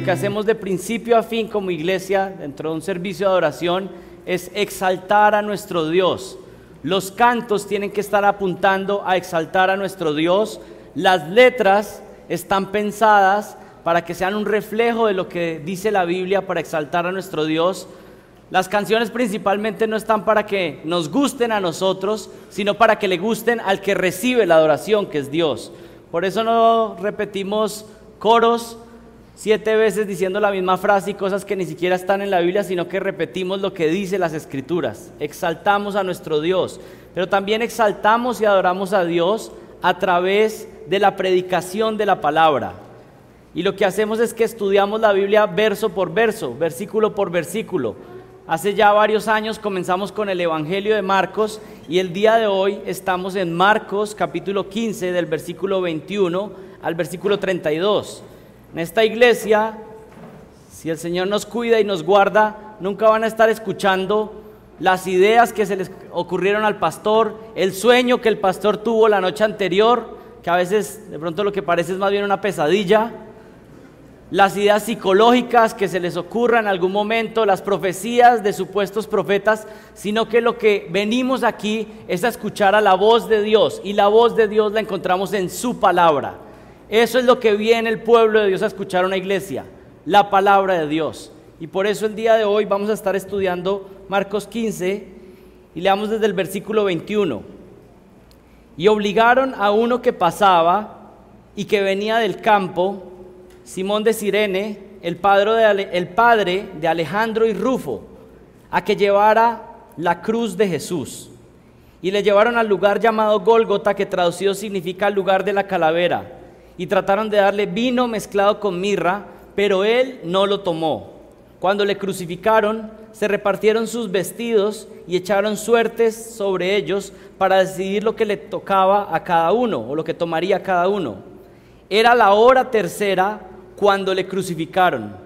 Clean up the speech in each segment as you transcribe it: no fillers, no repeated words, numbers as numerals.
que hacemos de principio a fin como iglesia, dentro de un servicio de adoración, es exaltar a nuestro Dios. Los cantos tienen que estar apuntando a exaltar a nuestro Dios. Las letras están pensadas para que sean un reflejo de lo que dice la Biblia, para exaltar a nuestro Dios. Las canciones principalmente no están para que nos gusten a nosotros, sino para que le gusten al que recibe la adoración, que es Dios. Por eso no repetimos coros 7 veces diciendo la misma frase y cosas que ni siquiera están en la Biblia, sino que repetimos lo que dice las Escrituras. Exaltamos a nuestro Dios, pero también exaltamos y adoramos a Dios a través de la predicación de la palabra. Y lo que hacemos es que estudiamos la Biblia verso por verso, versículo por versículo. Hace ya varios años comenzamos con el Evangelio de Marcos y el día de hoy estamos en Marcos capítulo 15 del versículo 21 al versículo 32. En esta iglesia, si el Señor nos cuida y nos guarda, nunca van a estar escuchando las ideas que se les ocurrieron al pastor, el sueño que el pastor tuvo la noche anterior, que a veces de pronto lo que parece es más bien una pesadilla, las ideas psicológicas que se les ocurra en algún momento, las profecías de supuestos profetas, sino que lo que venimos aquí es a escuchar a la voz de Dios, y la voz de Dios la encontramos en su palabra. Eso es lo que viene el pueblo de Dios a escuchar a una iglesia, la palabra de Dios. Y por eso el día de hoy vamos a estar estudiando Marcos 15 y leamos desde el versículo 21. Y obligaron a uno que pasaba y que venía del campo, Simón de Cirene, el padre de Alejandro y Rufo, a que llevara la cruz de Jesús. Y le llevaron al lugar llamado Gólgota, que traducido significa lugar de la calavera. Y trataron de darle vino mezclado con mirra, pero él no lo tomó. Cuando le crucificaron, se repartieron sus vestidos y echaron suertes sobre ellos para decidir lo que le tocaba a cada uno, o lo que tomaría cada uno. Era la hora tercera cuando le crucificaron.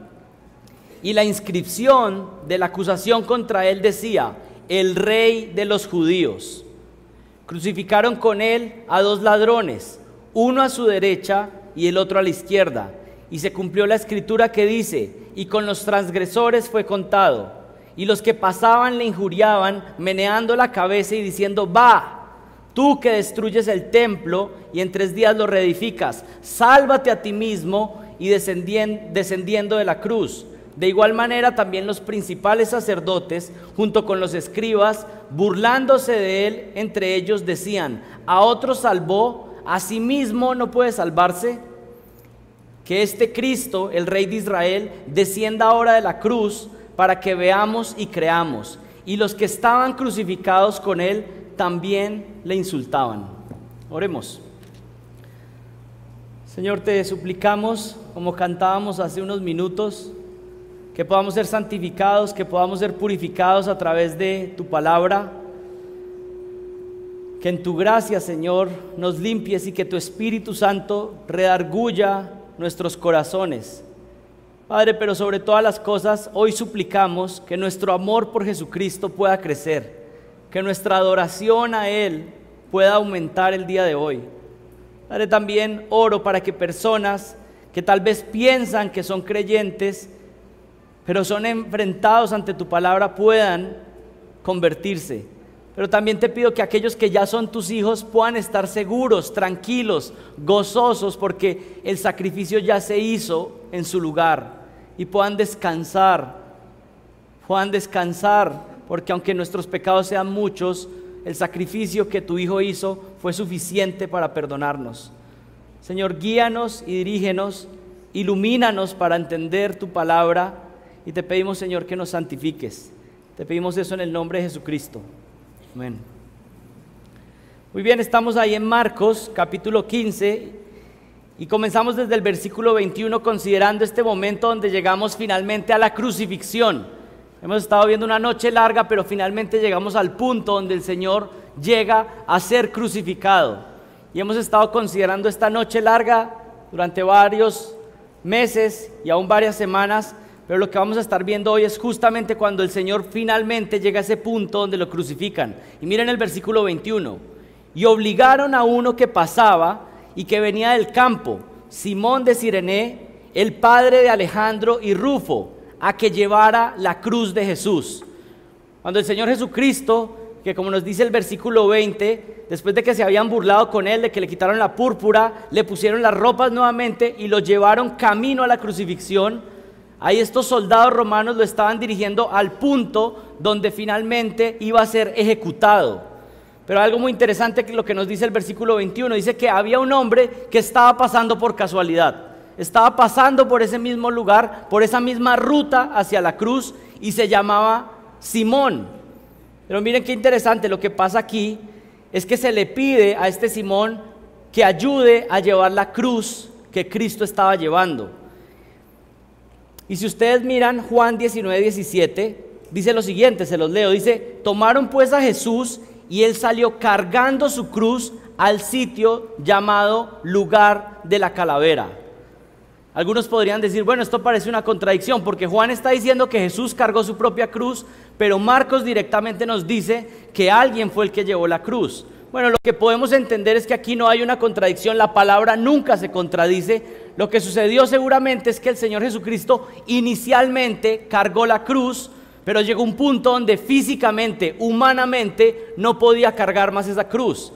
Y la inscripción de la acusación contra él decía: el Rey de los Judíos. Crucificaron con él a 2 ladrones, uno a su derecha y el otro a la izquierda. Y se cumplió la escritura que dice: y con los transgresores fue contado. Y los que pasaban le injuriaban, meneando la cabeza y diciendo: va, tú que destruyes el templo y en 3 días lo reedificas, sálvate a ti mismo y descendiendo de la cruz. De igual manera también los principales sacerdotes, junto con los escribas, burlándose de él, entre ellos decían: a otro salvó, a sí mismo no puede salvarse. Que este Cristo, el Rey de Israel, descienda ahora de la cruz para que veamos y creamos. Y los que estaban crucificados con él también le insultaban. Oremos. Señor, te suplicamos, como cantábamos hace unos minutos, que podamos ser santificados, que podamos ser purificados a través de tu palabra. Que en tu gracia, Señor, nos limpies y que tu Espíritu Santo redarguya nuestros corazones. Padre, pero sobre todas las cosas, hoy suplicamos que nuestro amor por Jesucristo pueda crecer, que nuestra adoración a Él pueda aumentar el día de hoy. Padre, también oro para que personas que tal vez piensan que son creyentes, pero son enfrentados ante tu palabra, puedan convertirse. Pero también te pido que aquellos que ya son tus hijos puedan estar seguros, tranquilos, gozosos, porque el sacrificio ya se hizo en su lugar, y puedan descansar, porque aunque nuestros pecados sean muchos, el sacrificio que tu Hijo hizo fue suficiente para perdonarnos. Señor, guíanos y dirígenos, ilumínanos para entender tu palabra, y te pedimos, Señor, que nos santifiques. Te pedimos eso en el nombre de Jesucristo. Amén. Muy bien, estamos ahí en Marcos capítulo 15 y comenzamos desde el versículo 21 considerando este momento donde llegamos finalmente a la crucifixión. Hemos estado viendo una noche larga, pero finalmente llegamos al punto donde el Señor llega a ser crucificado. Y hemos estado considerando esta noche larga durante varios meses y aún varias semanas, pero lo que vamos a estar viendo hoy es justamente cuando el Señor finalmente llega a ese punto donde lo crucifican. Y miren el versículo 21. Y obligaron a uno que pasaba y que venía del campo, Simón de Cirene, el padre de Alejandro y Rufo, a que llevara la cruz de Jesús. Cuando el Señor Jesucristo, que como nos dice el versículo 20, después de que se habían burlado con él, de que le quitaron la púrpura, le pusieron las ropas nuevamente y lo llevaron camino a la crucifixión, ahí estos soldados romanos lo estaban dirigiendo al punto donde finalmente iba a ser ejecutado. Pero algo muy interesante que lo que nos dice el versículo 21, dice que había un hombre que estaba pasando por casualidad, estaba pasando por ese mismo lugar, por esa misma ruta hacia la cruz, y se llamaba Simón. Pero miren qué interesante, lo que pasa aquí es que se le pide a este Simón que ayude a llevar la cruz que Cristo estaba llevando. Y si ustedes miran Juan 19:17, dice lo siguiente, se los leo, dice: tomaron pues a Jesús y él salió cargando su cruz al sitio llamado lugar de la calavera. Algunos podrían decir, bueno, esto parece una contradicción, porque Juan está diciendo que Jesús cargó su propia cruz, pero Marcos directamente nos dice que alguien fue el que llevó la cruz. Bueno, lo que podemos entender es que aquí no hay una contradicción, la palabra nunca se contradice. Lo que sucedió seguramente es que el Señor Jesucristo inicialmente cargó la cruz, pero llegó un punto donde físicamente, humanamente, no podía cargar más esa cruz.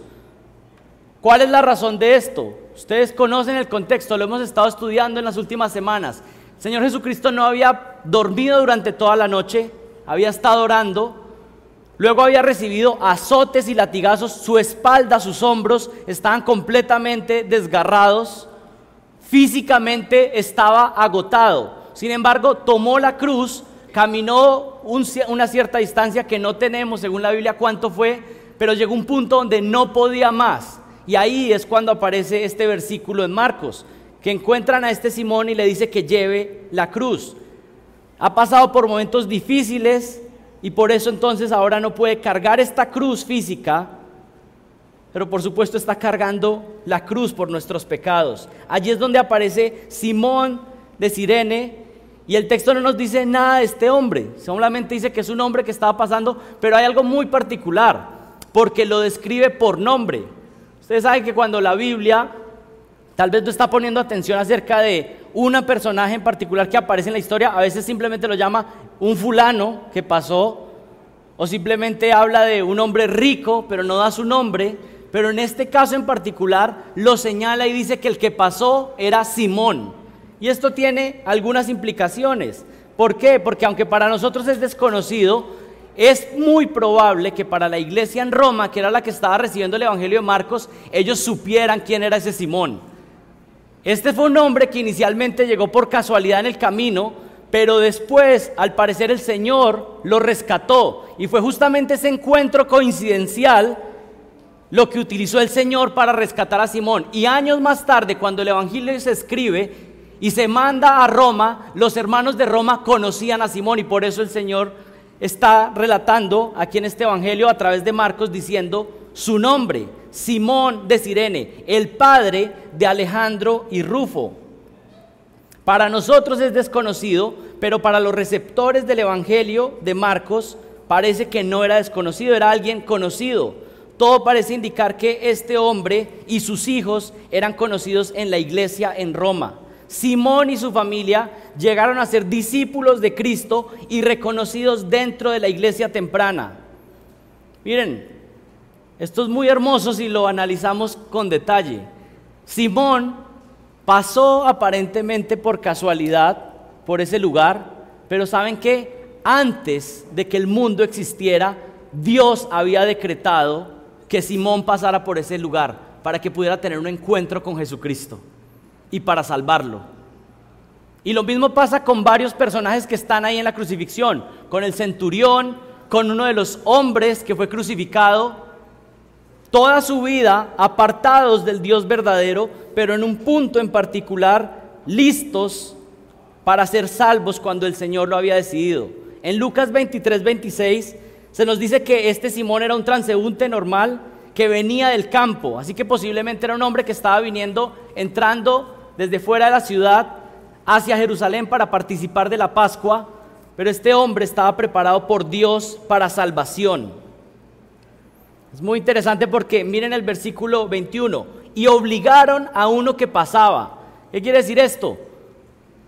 ¿Cuál es la razón de esto? Ustedes conocen el contexto, lo hemos estado estudiando en las últimas semanas. El Señor Jesucristo no había dormido durante toda la noche, había estado orando, luego había recibido azotes y latigazos, su espalda, sus hombros estaban completamente desgarrados, físicamente estaba agotado. Sin embargo, tomó la cruz, caminó una cierta distancia que no tenemos según la Biblia cuánto fue, pero llegó un punto donde no podía más. Y ahí es cuando aparece este versículo en Marcos, que encuentran a este Simón y le dice que lleve la cruz. Ha pasado por momentos difíciles y por eso entonces ahora no puede cargar esta cruz física, pero por supuesto está cargando la cruz por nuestros pecados. Allí es donde aparece Simón de Cirene y el texto no nos dice nada de este hombre, solamente dice que es un hombre que estaba pasando, pero hay algo muy particular, porque lo describe por nombre. Ustedes saben que cuando la Biblia tal vez no está poniendo atención acerca de un personaje en particular que aparece en la historia, a veces simplemente lo llama un fulano que pasó, o simplemente habla de un hombre rico, pero no da su nombre, pero en este caso en particular lo señala y dice que el que pasó era Simón. Y esto tiene algunas implicaciones. ¿Por qué? Porque aunque para nosotros es desconocido, es muy probable que para la iglesia en Roma, que era la que estaba recibiendo el Evangelio de Marcos, ellos supieran quién era ese Simón. Este fue un hombre que inicialmente llegó por casualidad en el camino, pero después, al parecer, el Señor lo rescató. Y fue justamente ese encuentro coincidencial lo que utilizó el Señor para rescatar a Simón. Y años más tarde, cuando el Evangelio se escribe y se manda a Roma, los hermanos de Roma conocían a Simón y por eso el Señor está relatando aquí en este evangelio a través de Marcos diciendo su nombre, Simón de Cirene, el padre de Alejandro y Rufo. Para nosotros es desconocido, pero para los receptores del evangelio de Marcos parece que no era desconocido, era alguien conocido. Todo parece indicar que este hombre y sus hijos eran conocidos en la iglesia en Roma. Simón y su familia llegaron a ser discípulos de Cristo y reconocidos dentro de la iglesia temprana. Miren, esto es muy hermoso si lo analizamos con detalle. Simón pasó aparentemente por casualidad por ese lugar, pero ¿saben qué? Antes de que el mundo existiera, Dios había decretado que Simón pasara por ese lugar para que pudiera tener un encuentro con Jesucristo y para salvarlo. Y lo mismo pasa con varios personajes que están ahí en la crucifixión, con el centurión, con uno de los hombres que fue crucificado, toda su vida apartados del Dios verdadero, pero en un punto en particular listos para ser salvos cuando el Señor lo había decidido. En Lucas 23:26 se nos dice que este Simón era un transeúnte normal que venía del campo, así que posiblemente era un hombre que estaba entrando desde fuera de la ciudad hacia Jerusalén para participar de la Pascua, pero este hombre estaba preparado por Dios para salvación. Es muy interesante porque miren el versículo 21, y obligaron a uno que pasaba. ¿Qué quiere decir esto?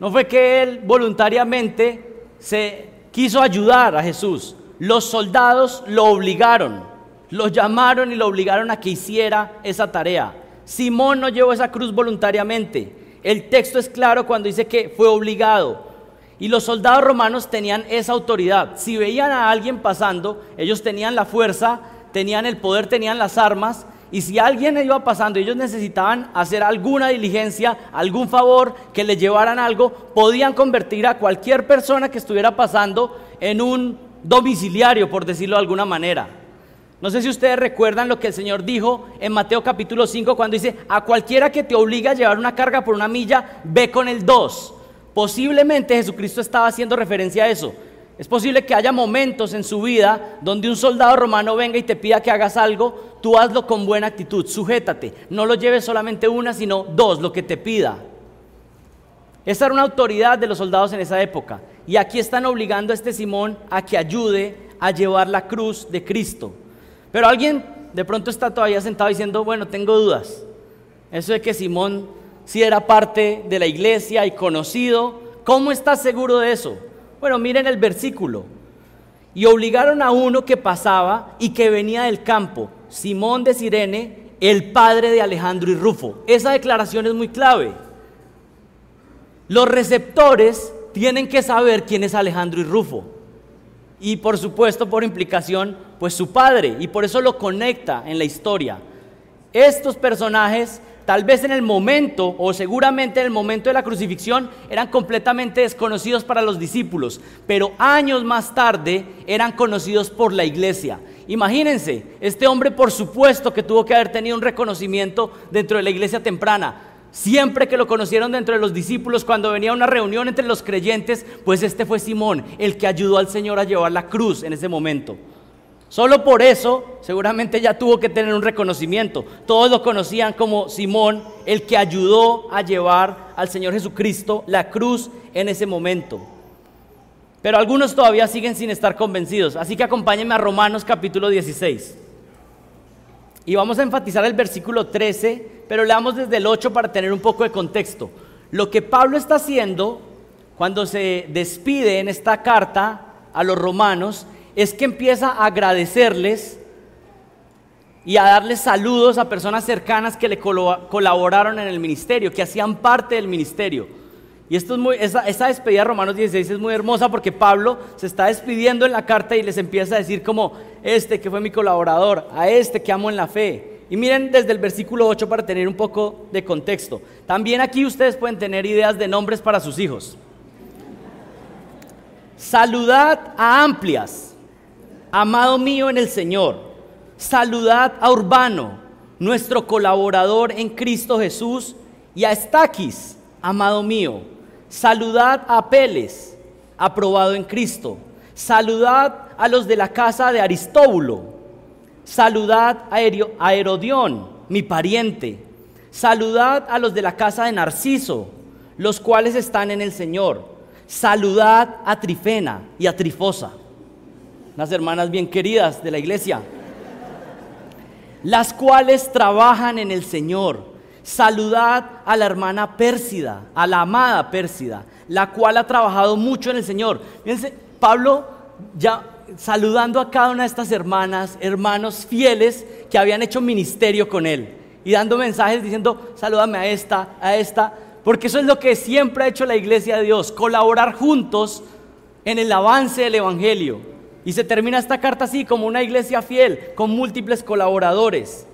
No fue que él voluntariamente se quiso ayudar a Jesús. Los soldados lo obligaron, lo llamaron y lo obligaron a que hiciera esa tarea. Simón no llevó esa cruz voluntariamente. El texto es claro cuando dice que fue obligado. Y los soldados romanos tenían esa autoridad. Si veían a alguien pasando, ellos tenían la fuerza, tenían el poder, tenían las armas. Y si alguien iba pasando y ellos necesitaban hacer alguna diligencia, algún favor, que le llevaran algo, podían convertir a cualquier persona que estuviera pasando en un domiciliario, por decirlo de alguna manera. No sé si ustedes recuerdan lo que el Señor dijo en Mateo capítulo 5 cuando dice: a cualquiera que te obligue a llevar una carga por una milla, ve con el 2. Posiblemente Jesucristo estaba haciendo referencia a eso. Es posible que haya momentos en su vida donde un soldado romano venga y te pida que hagas algo, tú hazlo con buena actitud, sujétate, no lo lleves solamente una, sino 2, lo que te pida. Esa era una autoridad de los soldados en esa época. Y aquí están obligando a este Simón a que ayude a llevar la cruz de Cristo. Pero alguien de pronto está todavía sentado diciendo: bueno, tengo dudas. Eso de que Simón sí era parte de la iglesia y conocido, ¿cómo estás seguro de eso? Bueno, miren el versículo. Y obligaron a uno que pasaba y que venía del campo, Simón de Cirene, el padre de Alejandro y Rufo. Esa declaración es muy clave. Los receptores tienen que saber quién es Alejandro y Rufo. Y por supuesto, por implicación, pues su padre. Y por eso lo conecta en la historia. Estos personajes, tal vez en el momento, o seguramente en el momento de la crucifixión, eran completamente desconocidos para los discípulos, pero años más tarde eran conocidos por la iglesia. Imagínense, este hombre por supuesto que tuvo que haber tenido un reconocimiento dentro de la iglesia temprana. Siempre que lo conocieron dentro de los discípulos, cuando venía una reunión entre los creyentes, pues este fue Simón, el que ayudó al Señor a llevar la cruz en ese momento. Solo por eso seguramente ya tuvo que tener un reconocimiento. Todos lo conocían como Simón, el que ayudó a llevar al Señor Jesucristo la cruz en ese momento. Pero algunos todavía siguen sin estar convencidos, así que acompáñenme a Romanos capítulo 16. Y vamos a enfatizar el versículo 13, pero leamos desde el 8 para tener un poco de contexto. Lo que Pablo está haciendo cuando se despide en esta carta a los romanos es que empieza a agradecerles y a darles saludos a personas cercanas que le colaboraron en el ministerio, que hacían parte del ministerio. Y esto es esa despedida de Romanos 16 es muy hermosa porque Pablo se está despidiendo en la carta y les empieza a decir como: este que fue mi colaborador, a este que amo en la fe. Y miren desde el versículo 8 para tener un poco de contexto. También aquí ustedes pueden tener ideas de nombres para sus hijos. Saludad a Amplias, amado mío en el Señor. Saludad a Urbano, nuestro colaborador en Cristo Jesús, y a Estaquis, amado mío. Saludad a Apeles, aprobado en Cristo. Saludad a los de la casa de Aristóbulo. Saludad a Herodión, mi pariente. Saludad a los de la casa de Narciso, los cuales están en el Señor. Saludad a Trifena y a Trifosa, unas hermanas bien queridas de la iglesia, las cuales trabajan en el Señor. Saludad a la hermana Pérsida, a la amada Pérsida, la cual ha trabajado mucho en el Señor. Fíjense, Pablo ya saludando a cada una de estas hermanas, hermanos fieles que habían hecho ministerio con él y dando mensajes diciendo: salúdame a esta, porque eso es lo que siempre ha hecho la iglesia de Dios, colaborar juntos en el avance del evangelio. Y se termina esta carta así, como una iglesia fiel, con múltiples colaboradores,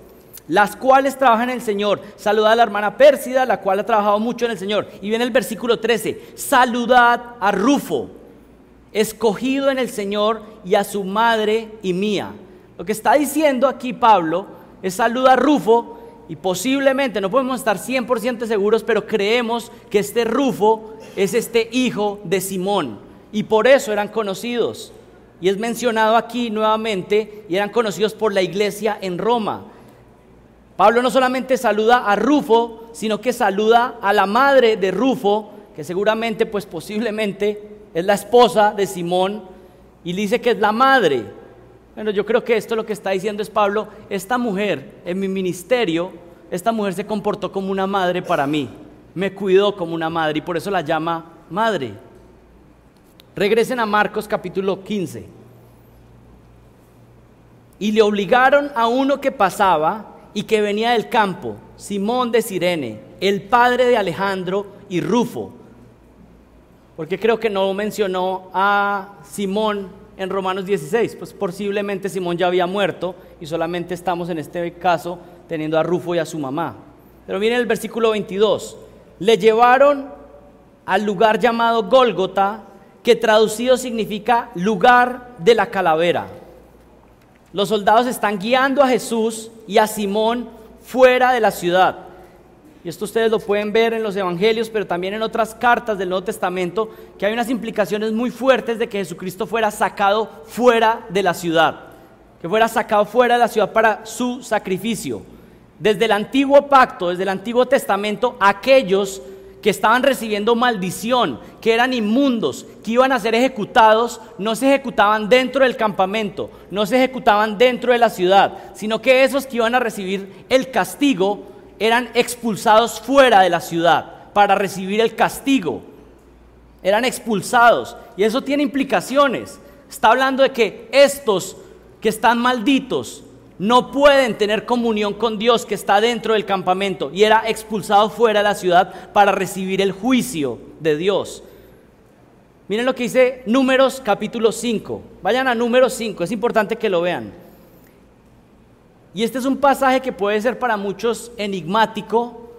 las cuales trabajan en el Señor. Saludad a la hermana Pérsida, la cual ha trabajado mucho en el Señor. Y viene el versículo 13: saludad a Rufo, escogido en el Señor, y a su madre y mía. Lo que está diciendo aquí Pablo es: saluda a Rufo, y posiblemente, no podemos estar 100% seguros, pero creemos que este Rufo es este hijo de Simón, y por eso eran conocidos. Y es mencionado aquí nuevamente, y eran conocidos por la iglesia en Roma. Pablo no solamente saluda a Rufo, sino que saluda a la madre de Rufo, que seguramente, pues posiblemente, es la esposa de Simón, y dice que es la madre. Bueno, yo creo que esto lo que está diciendo es Pablo: esta mujer en mi ministerio, esta mujer se comportó como una madre para mí, me cuidó como una madre, y por eso la llama madre. Regresen a Marcos capítulo 15. Y le obligaron a uno que pasaba y que venía del campo, Simón de Cirene, el padre de Alejandro y Rufo. Porque creo que no mencionó a Simón en Romanos 16, pues posiblemente Simón ya había muerto y solamente estamos en este caso teniendo a Rufo y a su mamá. Pero miren el versículo 22, le llevaron al lugar llamado Gólgota, que traducido significa lugar de la calavera. Los soldados están guiando a Jesús y a Simón fuera de la ciudad. Y esto ustedes lo pueden ver en los evangelios, pero también en otras cartas del Nuevo Testamento, que hay unas implicaciones muy fuertes de que Jesucristo fuera sacado fuera de la ciudad, que fuera sacado fuera de la ciudad para su sacrificio. Desde el antiguo pacto, desde el Antiguo Testamento, aquellos que estaban recibiendo maldición, que eran inmundos, que iban a ser ejecutados, no se ejecutaban dentro del campamento, no se ejecutaban dentro de la ciudad, sino que esos que iban a recibir el castigo eran expulsados fuera de la ciudad para recibir el castigo. Eran expulsados, y eso tiene implicaciones. Está hablando de que estos que están malditos no pueden tener comunión con Dios que está dentro del campamento, y era expulsado fuera de la ciudad para recibir el juicio de Dios. Miren lo que dice Números capítulo 5. Vayan a Números 5, es importante que lo vean. Y este es un pasaje que puede ser para muchos enigmático,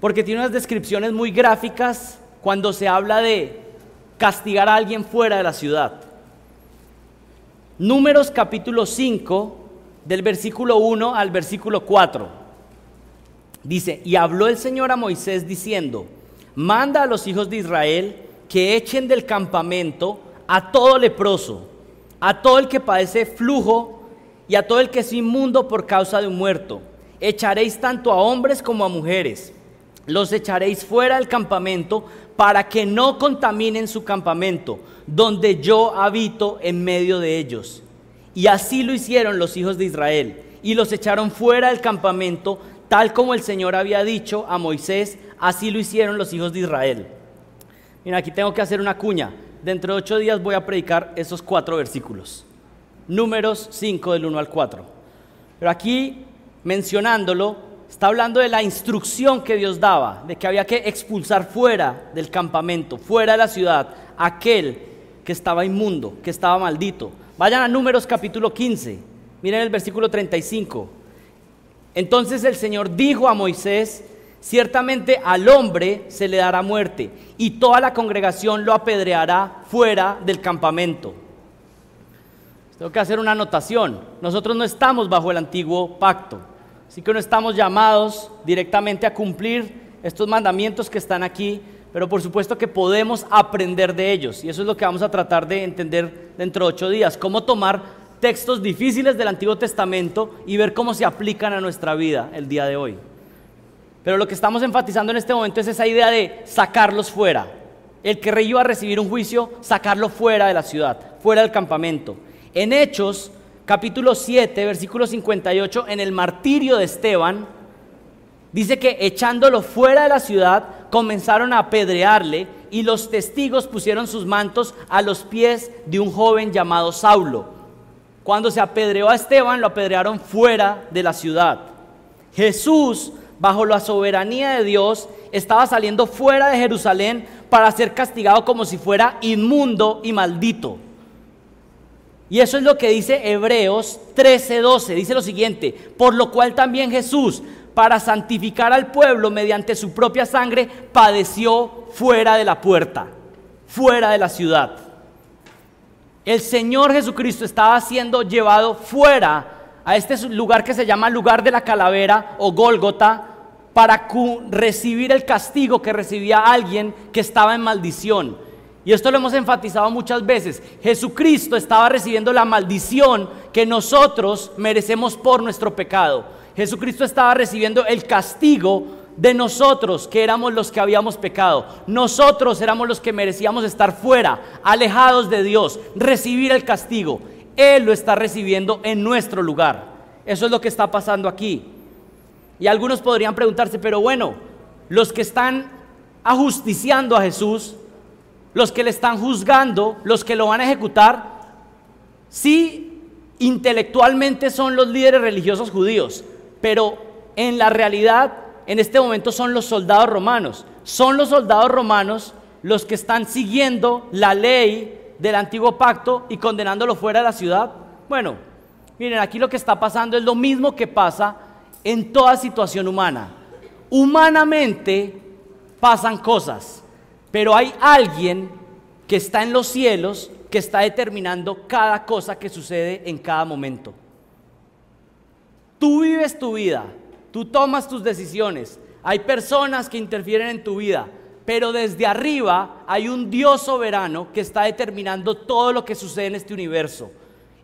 porque tiene unas descripciones muy gráficas cuando se habla de castigar a alguien fuera de la ciudad. Números capítulo 5, del versículo 1 al versículo 4. Dice, y habló el Señor a Moisés diciendo, manda a los hijos de Israel que echen del campamento a todo leproso, a todo el que padece flujo y a todo el que es inmundo por causa de un muerto. Echaréis tanto a hombres como a mujeres. Los echaréis fuera del campamento para que no contaminen su campamento, donde yo habito en medio de ellos. Y así lo hicieron los hijos de Israel, y los echaron fuera del campamento, tal como el Señor había dicho a Moisés, así lo hicieron los hijos de Israel. Mira, aquí tengo que hacer una cuña. Dentro de 8 días voy a predicar esos 4 versículos. Números 5 del 1 al 4. Pero aquí, mencionándolo, está hablando de la instrucción que Dios daba, de que había que expulsar fuera del campamento, fuera de la ciudad, aquel que estaba inmundo, que estaba maldito. Vayan a Números capítulo 15, miren el versículo 35. Entonces el Señor dijo a Moisés, ciertamente al hombre se le dará muerte, y toda la congregación lo apedreará fuera del campamento. Tengo que hacer una anotación. Nosotros no estamos bajo el antiguo pacto, así que no estamos llamados directamente a cumplir estos mandamientos que están aquí, pero por supuesto que podemos aprender de ellos, y eso es lo que vamos a tratar de entender dentro de 8 días, cómo tomar textos difíciles del Antiguo Testamento y ver cómo se aplican a nuestra vida el día de hoy. Pero lo que estamos enfatizando en este momento es esa idea de sacarlos fuera. El que iba a recibir un juicio, sacarlo fuera de la ciudad, fuera del campamento. En Hechos, capítulo 7, versículo 58, en el martirio de Esteban, dice que echándolo fuera de la ciudad, comenzaron a apedrearle y los testigos pusieron sus mantos a los pies de un joven llamado Saulo. Cuando se apedreó a Esteban, lo apedrearon fuera de la ciudad. Jesús, bajo la soberanía de Dios, estaba saliendo fuera de Jerusalén para ser castigado como si fuera inmundo y maldito. Y eso es lo que dice Hebreos 13:12, dice lo siguiente, por lo cual también Jesús, para santificar al pueblo mediante su propia sangre, padeció fuera de la puerta, fuera de la ciudad. El Señor Jesucristo estaba siendo llevado fuera a este lugar que se llama lugar de la calavera o Gólgota, para recibir el castigo que recibía alguien que estaba en maldición. Y esto lo hemos enfatizado muchas veces. Jesucristo estaba recibiendo la maldición que nosotros merecemos por nuestro pecado. Jesucristo estaba recibiendo el castigo de nosotros, que éramos los que habíamos pecado. Nosotros éramos los que merecíamos estar fuera, alejados de Dios, recibir el castigo. Él lo está recibiendo en nuestro lugar. Eso es lo que está pasando aquí. Y algunos podrían preguntarse, pero bueno, los que están ajusticiando a Jesús, los que le están juzgando, los que lo van a ejecutar, sí, intelectualmente son los líderes religiosos judíos, pero en la realidad, en este momento son los soldados romanos. Son los soldados romanos los que están siguiendo la ley del antiguo pacto y condenándolo fuera de la ciudad. Bueno, miren, aquí lo que está pasando es lo mismo que pasa en toda situación humana. Humanamente pasan cosas, pero hay alguien que está en los cielos que está determinando cada cosa que sucede en cada momento. Tú vives tu vida, tú tomas tus decisiones, hay personas que interfieren en tu vida, pero desde arriba hay un Dios soberano que está determinando todo lo que sucede en este universo.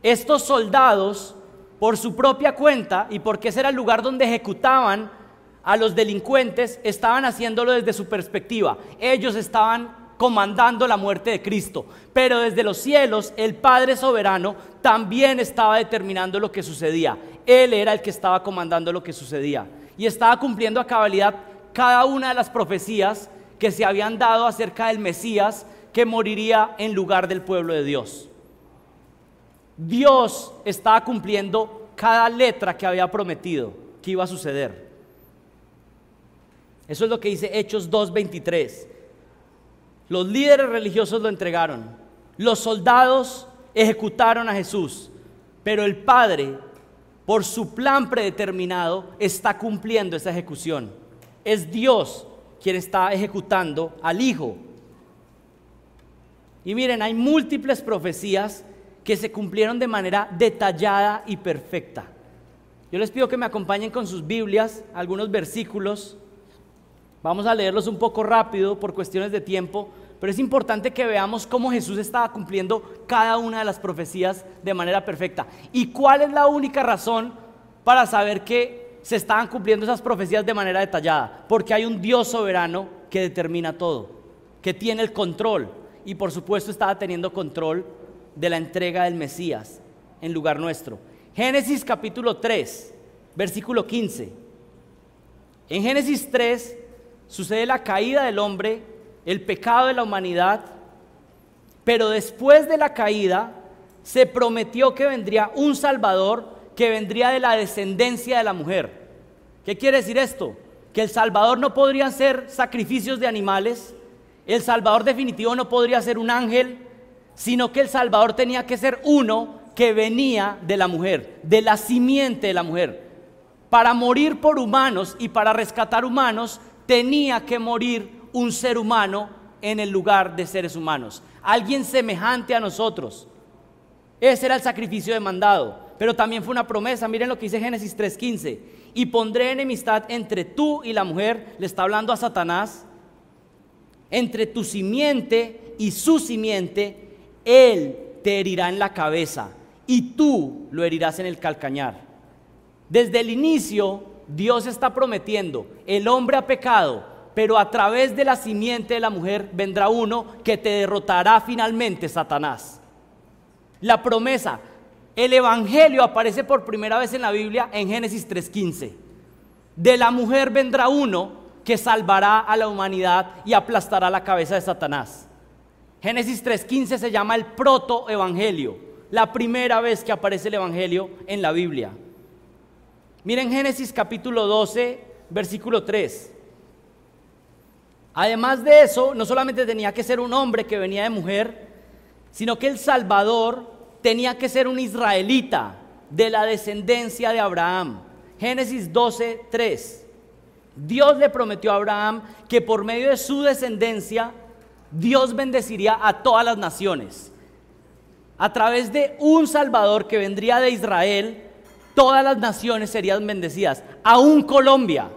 Estos soldados, por su propia cuenta y porque ese era el lugar donde ejecutaban a los delincuentes, estaban haciéndolo desde su perspectiva. Ellos estaban comandando la muerte de Cristo, pero desde los cielos el Padre soberano también estaba determinando lo que sucedía. Él era el que estaba comandando lo que sucedía y estaba cumpliendo a cabalidad cada una de las profecías que se habían dado acerca del Mesías que moriría en lugar del pueblo de Dios. Dios estaba cumpliendo cada letra que había prometido que iba a suceder. Eso es lo que dice Hechos 2:23. Los líderes religiosos lo entregaron, los soldados ejecutaron a Jesús, pero el Padre, por su plan predeterminado, está cumpliendo esa ejecución. Es Dios quien está ejecutando al Hijo. Y miren, hay múltiples profecías que se cumplieron de manera detallada y perfecta. Yo les pido que me acompañen con sus Biblias, algunos versículos. Vamos a leerlos un poco rápido por cuestiones de tiempo, pero es importante que veamos cómo Jesús estaba cumpliendo cada una de las profecías de manera perfecta. ¿Y cuál es la única razón para saber que se estaban cumpliendo esas profecías de manera detallada? Porque hay un Dios soberano que determina todo, que tiene el control, y por supuesto estaba teniendo control de la entrega del Mesías en lugar nuestro. Génesis capítulo 3, versículo 15. En Génesis 3 sucede la caída del hombre, el pecado de la humanidad, pero después de la caída se prometió que vendría un Salvador que vendría de la descendencia de la mujer. ¿Qué quiere decir esto? Que el Salvador no podrían ser sacrificios de animales, el Salvador definitivo no podría ser un ángel, sino que el Salvador tenía que ser uno que venía de la mujer, de la simiente de la mujer. Para morir por humanos y para rescatar humanos, tenía que morir un ser humano en el lugar de seres humanos, alguien semejante a nosotros. Ese era el sacrificio demandado, pero también fue una promesa. Miren lo que dice Génesis 3:15: y pondré enemistad entre tú y la mujer, le está hablando a Satanás, entre tu simiente y su simiente, él te herirá en la cabeza y tú lo herirás en el calcañar. Desde el inicio Dios está prometiendo: el hombre ha pecado, pero a través de la simiente de la mujer vendrá uno que te derrotará finalmente, Satanás. La promesa, el evangelio aparece por primera vez en la Biblia en Génesis 3:15. De la mujer vendrá uno que salvará a la humanidad y aplastará la cabeza de Satanás. Génesis 3:15 se llama el protoevangelio, la primera vez que aparece el evangelio en la Biblia. Miren Génesis capítulo 12, versículo 3. Además de eso, no solamente tenía que ser un hombre que venía de mujer, sino que el Salvador tenía que ser un israelita de la descendencia de Abraham. Génesis 12, 3. Dios le prometió a Abraham que por medio de su descendencia, Dios bendeciría a todas las naciones. A través de un Salvador que vendría de Israel, todas las naciones serían bendecidas. Aún Colombia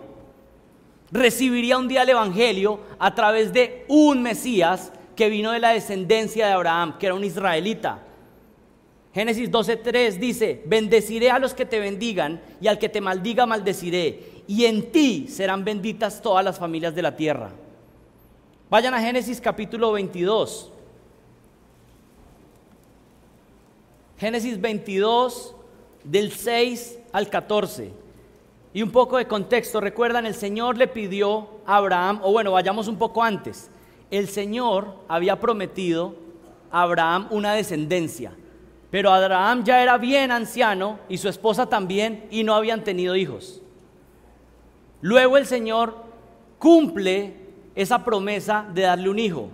recibiría un día el evangelio a través de un Mesías que vino de la descendencia de Abraham, que era un israelita. Génesis 12:3 dice: bendeciré a los que te bendigan y al que te maldiga maldeciré, y en ti serán benditas todas las familias de la tierra. Vayan a Génesis capítulo 22. Génesis 22 del 6 al 14. Y un poco de contexto. Recuerdan, el Señor le pidió a Abraham, o bueno, vayamos un poco antes. El Señor había prometido a Abraham una descendencia, pero Abraham ya era bien anciano y su esposa también, y no habían tenido hijos. Luego el Señor cumple esa promesa de darle un hijo,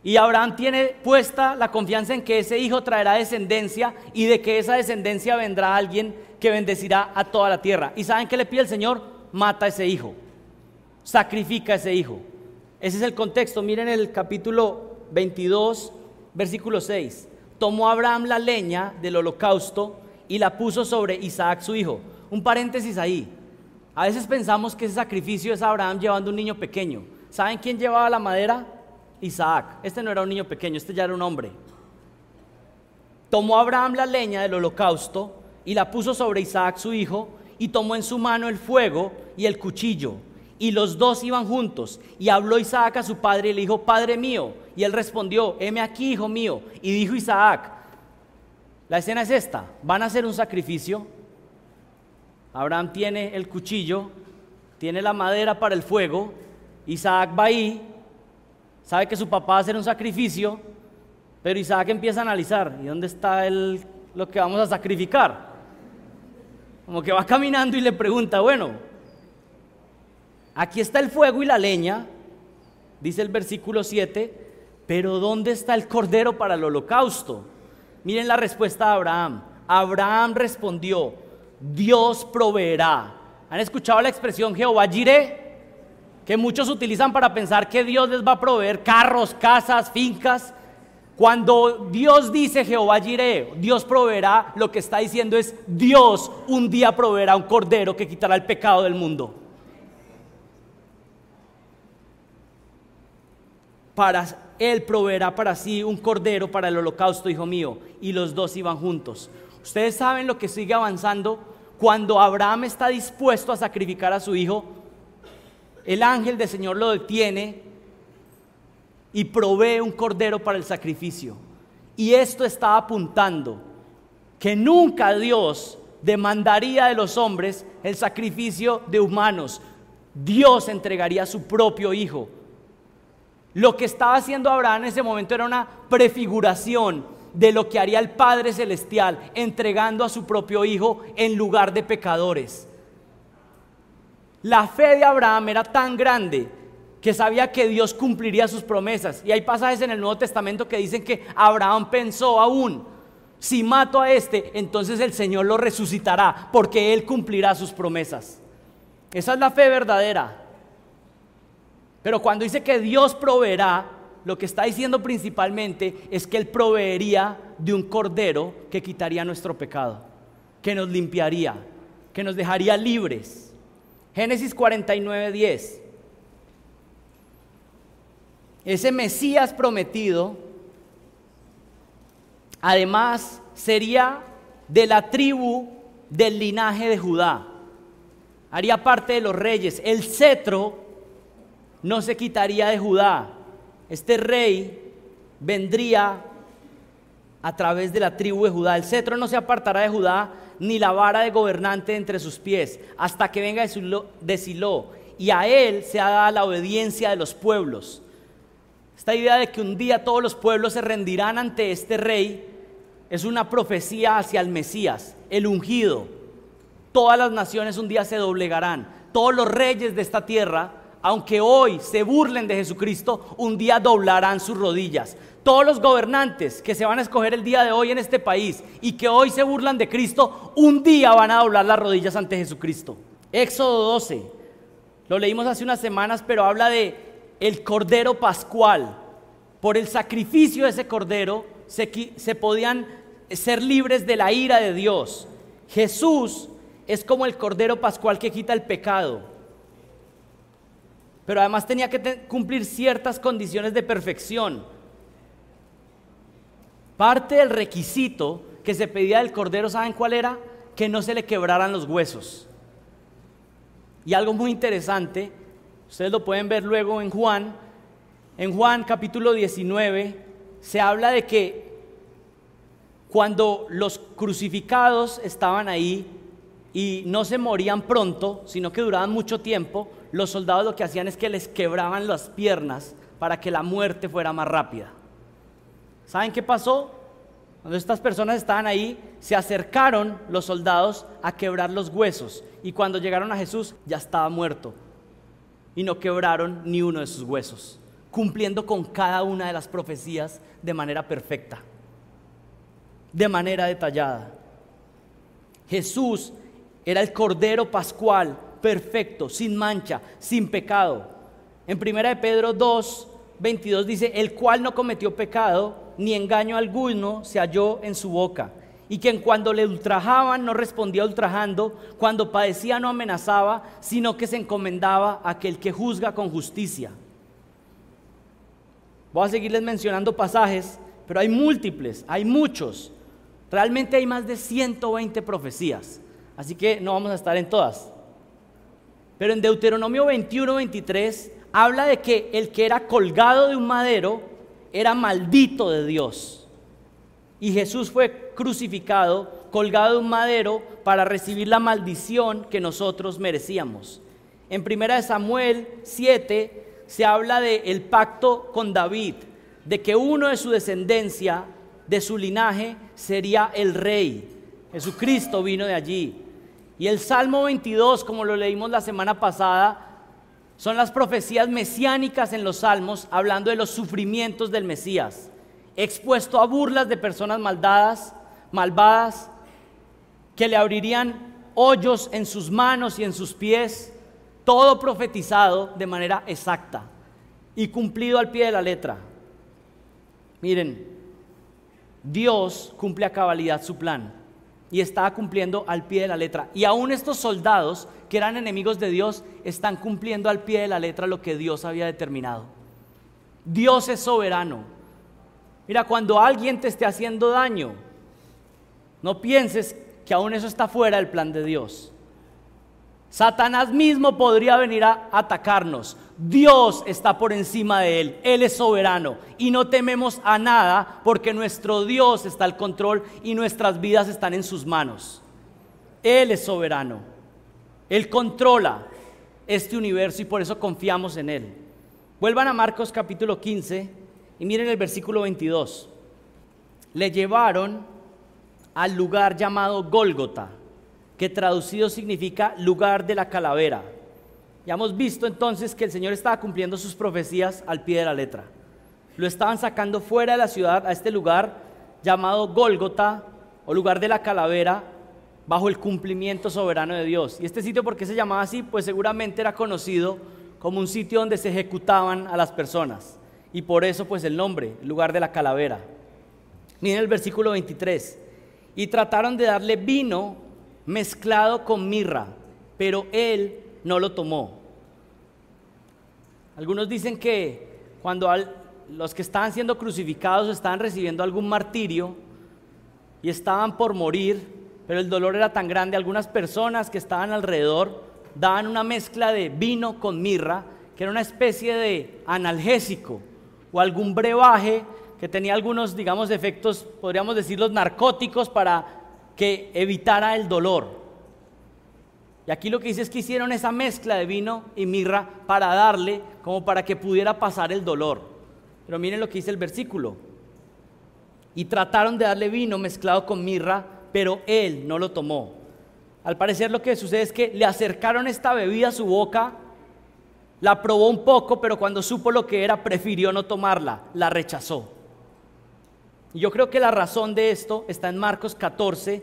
y Abraham tiene puesta la confianza en que ese hijo traerá descendencia, y de que esa descendencia vendrá alguien que bendecirá a toda la tierra. ¿Y saben qué le pide el Señor? Mata a ese hijo, sacrifica a ese hijo. Ese es el contexto. Miren el capítulo 22, versículo 6. Tomó Abraham la leña del holocausto y la puso sobre Isaac su hijo. Un paréntesis ahí. A veces pensamos que ese sacrificio es Abraham llevando un niño pequeño. ¿Saben quién llevaba la madera? Isaac. Este no era un niño pequeño, este ya era un hombre. Tomó Abraham la leña del holocausto y la puso sobre Isaac su hijo, y tomó en su mano el fuego y el cuchillo, y los dos iban juntos. Y habló Isaac a su padre y le dijo: Padre mío. Y él respondió: heme aquí, hijo mío. Y dijo Isaac, la escena es esta: van a hacer un sacrificio. Abraham tiene el cuchillo, tiene la madera para el fuego. Isaac va ahí, sabe que su papá va a hacer un sacrificio, pero Isaac empieza a analizar: ¿y dónde está lo que vamos a sacrificar? Como que va caminando y le pregunta: bueno, aquí está el fuego y la leña, dice el versículo 7, pero ¿dónde está el cordero para el holocausto? Miren la respuesta de Abraham. Abraham respondió: Dios proveerá. ¿Han escuchado la expresión Jehová Jireh? Que muchos utilizan para pensar que Dios les va a proveer carros, casas, fincas. Cuando Dios dice Jehová Jireh, Dios proveerá, lo que está diciendo es: Dios un día proveerá un cordero que quitará el pecado del mundo. Él proveerá para sí un cordero para el holocausto, hijo mío. Y los dos iban juntos. Ustedes saben lo que sigue avanzando. Cuando Abraham está dispuesto a sacrificar a su hijo, el ángel del Señor lo detiene y provee un cordero para el sacrificio. Y esto está apuntando que nunca Dios demandaría de los hombres el sacrificio de humanos. Dios entregaría a su propio hijo. Lo que estaba haciendo Abraham en ese momento era una prefiguración de lo que haría el Padre Celestial, entregando a su propio hijo en lugar de pecadores. La fe de Abraham era tan grande que sabía que Dios cumpliría sus promesas. Y hay pasajes en el Nuevo Testamento que dicen que Abraham pensó aún: si mato a este, entonces el Señor lo resucitará, porque Él cumplirá sus promesas. Esa es la fe verdadera. Pero cuando dice que Dios proveerá, lo que está diciendo principalmente es que Él proveería de un cordero que quitaría nuestro pecado, que nos limpiaría, que nos dejaría libres. Génesis 49:10. Ese Mesías prometido, además, sería de la tribu del linaje de Judá. Haría parte de los reyes. El cetro no se quitaría de Judá. Este rey vendría a través de la tribu de Judá. El cetro no se apartará de Judá, ni la vara de gobernante entre sus pies, hasta que venga de Silo, y a él se haga la obediencia de los pueblos. Esta idea de que un día todos los pueblos se rendirán ante este rey es una profecía hacia el Mesías, el ungido. Todas las naciones un día se doblegarán. Todos los reyes de esta tierra, aunque hoy se burlen de Jesucristo, un día doblarán sus rodillas. Todos los gobernantes que se van a escoger el día de hoy en este país y que hoy se burlan de Cristo, un día van a doblar las rodillas ante Jesucristo. Éxodo 12, lo leímos hace unas semanas, pero habla de el cordero pascual. Por el sacrificio de ese cordero se podían ser libres de la ira de Dios. Jesús es como el cordero pascual que quita el pecado, pero además tenía que cumplir ciertas condiciones de perfección. Parte del requisito que se pedía del cordero, ¿saben cuál era? Que no se le quebraran los huesos. Y algo muy interesante, ustedes lo pueden ver luego en Juan capítulo 19, se habla de que cuando los crucificados estaban ahí, y no se morían pronto, sino que duraban mucho tiempo, los soldados lo que hacían es que les quebraban las piernas para que la muerte fuera más rápida. ¿Saben qué pasó? Cuando estas personas estaban ahí, se acercaron los soldados a quebrar los huesos, y cuando llegaron a Jesús ya estaba muerto y no quebraron ni uno de sus huesos, cumpliendo con cada una de las profecías de manera perfecta, de manera detallada. Jesús era el Cordero Pascual, perfecto, sin mancha, sin pecado. En 1 de Pedro 2:22 dice: el cual no cometió pecado, ni engaño alguno se halló en su boca, y quien cuando le ultrajaban no respondía ultrajando, cuando padecía no amenazaba, sino que se encomendaba a aquel que juzga con justicia. Voy a seguirles mencionando pasajes, pero hay múltiples, hay muchos. Realmente hay más de 120 profecías, así que no vamos a estar en todas. Pero en Deuteronomio 21:23 habla de que el que era colgado de un madero era maldito de Dios. Y Jesús fue crucificado, colgado de un madero, para recibir la maldición que nosotros merecíamos. En 1 Samuel 7 se habla del pacto con David, de que uno de su descendencia, de su linaje, sería el rey. Jesucristo vino de allí. Y el Salmo 22, como lo leímos la semana pasada, son las profecías mesiánicas en los salmos, hablando de los sufrimientos del Mesías, expuesto a burlas de personas malvadas, que le abrirían hoyos en sus manos y en sus pies, todo profetizado de manera exacta y cumplido al pie de la letra. Miren, Dios cumple a cabalidad su plan y estaba cumpliendo al pie de la letra. Y aún estos soldados que eran enemigos de Dios están cumpliendo al pie de la letra lo que Dios había determinado. Dios es soberano. Mira, cuando alguien te esté haciendo daño, no pienses que aún eso está fuera del plan de Dios. Satanás mismo podría venir a atacarnos. Dios está por encima de él. Él es soberano y no tememos a nada, porque nuestro Dios está al control y nuestras vidas están en sus manos. Él es soberano. Él controla este universo y por eso confiamos en él. Vuelvan a Marcos capítulo 15 y miren el versículo 22. Le llevaron al lugar llamado Gólgota, que traducido significa lugar de la calavera. Ya hemos visto entonces que el Señor estaba cumpliendo sus profecías al pie de la letra. Lo estaban sacando fuera de la ciudad a este lugar llamado Gólgota, o lugar de la calavera, bajo el cumplimiento soberano de Dios. Y este sitio, ¿por qué se llamaba así? Pues seguramente era conocido como un sitio donde se ejecutaban a las personas, y por eso pues el nombre, el lugar de la calavera. Miren el versículo 23. Y trataron de darle vino mezclado con mirra, pero él no lo tomó. Algunos dicen que cuando los que estaban siendo crucificados estaban recibiendo algún martirio y estaban por morir, pero el dolor era tan grande, algunas personas que estaban alrededor daban una mezcla de vino con mirra, que era una especie de analgésico o algún brebaje que tenía algunos, digamos, efectos, podríamos decir, los narcóticos, para que evitara el dolor. Y aquí lo que dice es que hicieron esa mezcla de vino y mirra para darle, como para que pudiera pasar el dolor. Pero miren lo que dice el versículo. Y trataron de darle vino mezclado con mirra, pero él no lo tomó. Al parecer lo que sucede es que le acercaron esta bebida a su boca, la probó un poco, pero cuando supo lo que era, prefirió no tomarla, la rechazó. Y yo creo que la razón de esto está en Marcos 14,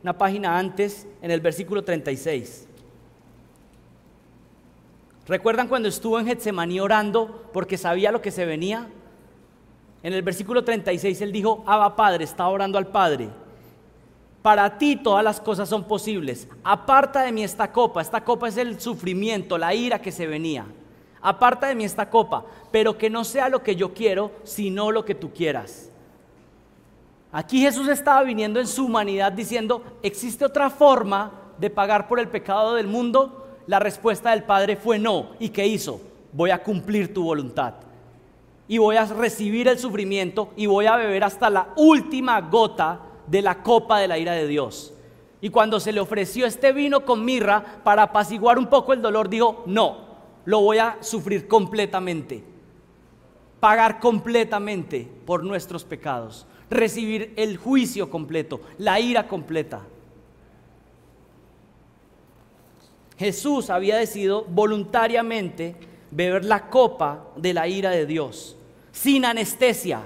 una página antes, en el versículo 36. ¿Recuerdan cuando estuvo en Getsemaní orando porque sabía lo que se venía? En el versículo 36 él dijo: Abba Padre, estaba orando al Padre, para ti todas las cosas son posibles, aparta de mí esta copa es el sufrimiento, la ira que se venía, aparta de mí esta copa, pero que no sea lo que yo quiero, sino lo que tú quieras. Aquí Jesús estaba viniendo en su humanidad diciendo: ¿existe otra forma de pagar por el pecado del mundo? La respuesta del Padre fue no. ¿Y qué hizo? Voy a cumplir tu voluntad y voy a recibir el sufrimiento y voy a beber hasta la última gota de la copa de la ira de Dios. Y cuando se le ofreció este vino con mirra para apaciguar un poco el dolor, dijo, no, lo voy a sufrir completamente. Pagar completamente por nuestros pecados. Recibir el juicio completo, la ira completa. Jesús había decidido voluntariamente beber la copa de la ira de Dios, sin anestesia.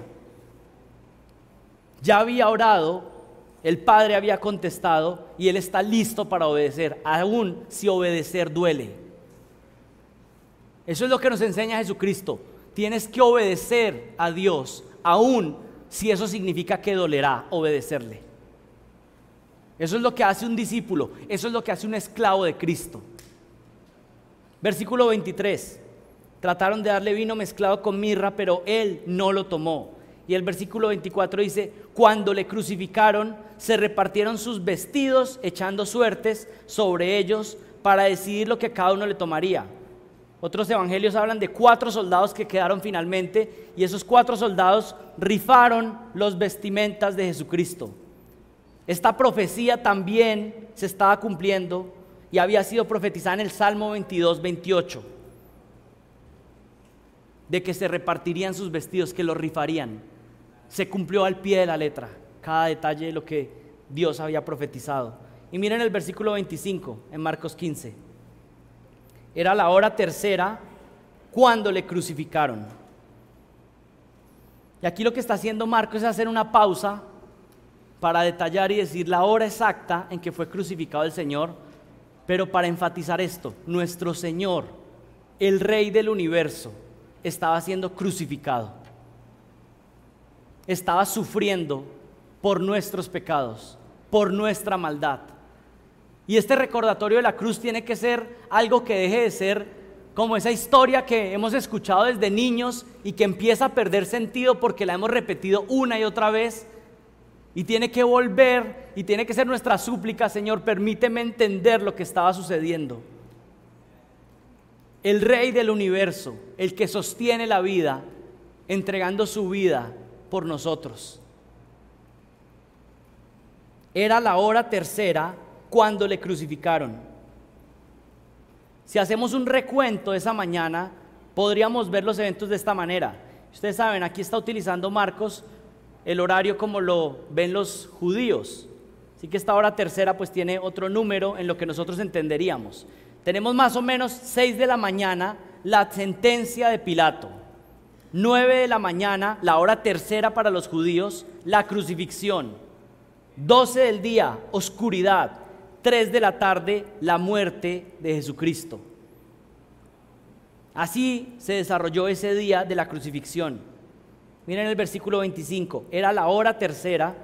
Ya había orado, el Padre había contestado y Él está listo para obedecer, aun si obedecer duele. Eso es lo que nos enseña Jesucristo. Tienes que obedecer a Dios, aun si eso significa que dolerá obedecerle. Eso es lo que hace un discípulo, eso es lo que hace un esclavo de Cristo. Versículo 23. Trataron de darle vino mezclado con mirra, pero Él no lo tomó. Y el versículo 24 dice, cuando le crucificaron, se repartieron sus vestidos, echando suertes sobre ellos para decidir lo que cada uno le tomaría. Otros evangelios hablan de 4 soldados que quedaron finalmente, y esos 4 soldados rifaron los vestimentas de Jesucristo. Esta profecía también se estaba cumpliendo y había sido profetizada en el Salmo 22, 28, de que se repartirían sus vestidos, que los rifarían. Se cumplió al pie de la letra cada detalle de lo que Dios había profetizado. Y miren el versículo 25 en Marcos 15. Era la hora tercera cuando le crucificaron. Y aquí lo que está haciendo Marcos es hacer una pausa para detallar y decir la hora exacta en que fue crucificado el Señor, pero para enfatizar esto: nuestro Señor, el Rey del universo, estaba siendo crucificado, estaba sufriendo por nuestros pecados, por nuestra maldad. Y este recordatorio de la cruz tiene que ser algo que deje de ser como esa historia que hemos escuchado desde niños y que empieza a perder sentido porque la hemos repetido una y otra vez, y tiene que volver y tiene que ser nuestra súplica: Señor, permíteme entender lo que estaba sucediendo. El Rey del universo, el que sostiene la vida, entregando su vida por nosotros. Era la hora tercera cuando le crucificaron. Si hacemos un recuento de esa mañana, podríamos ver los eventos de esta manera. Ustedes saben, aquí está utilizando Marcos el horario como lo ven los judíos. Así que esta hora tercera pues tiene otro número en lo que nosotros entenderíamos. Tenemos más o menos 6 de la mañana, la sentencia de Pilato. 9 de la mañana, la hora tercera para los judíos, la crucifixión. 12 del día, oscuridad. 3 de la tarde, la muerte de Jesucristo. Así se desarrolló ese día de la crucifixión. Miren el versículo 25. Era la hora tercera,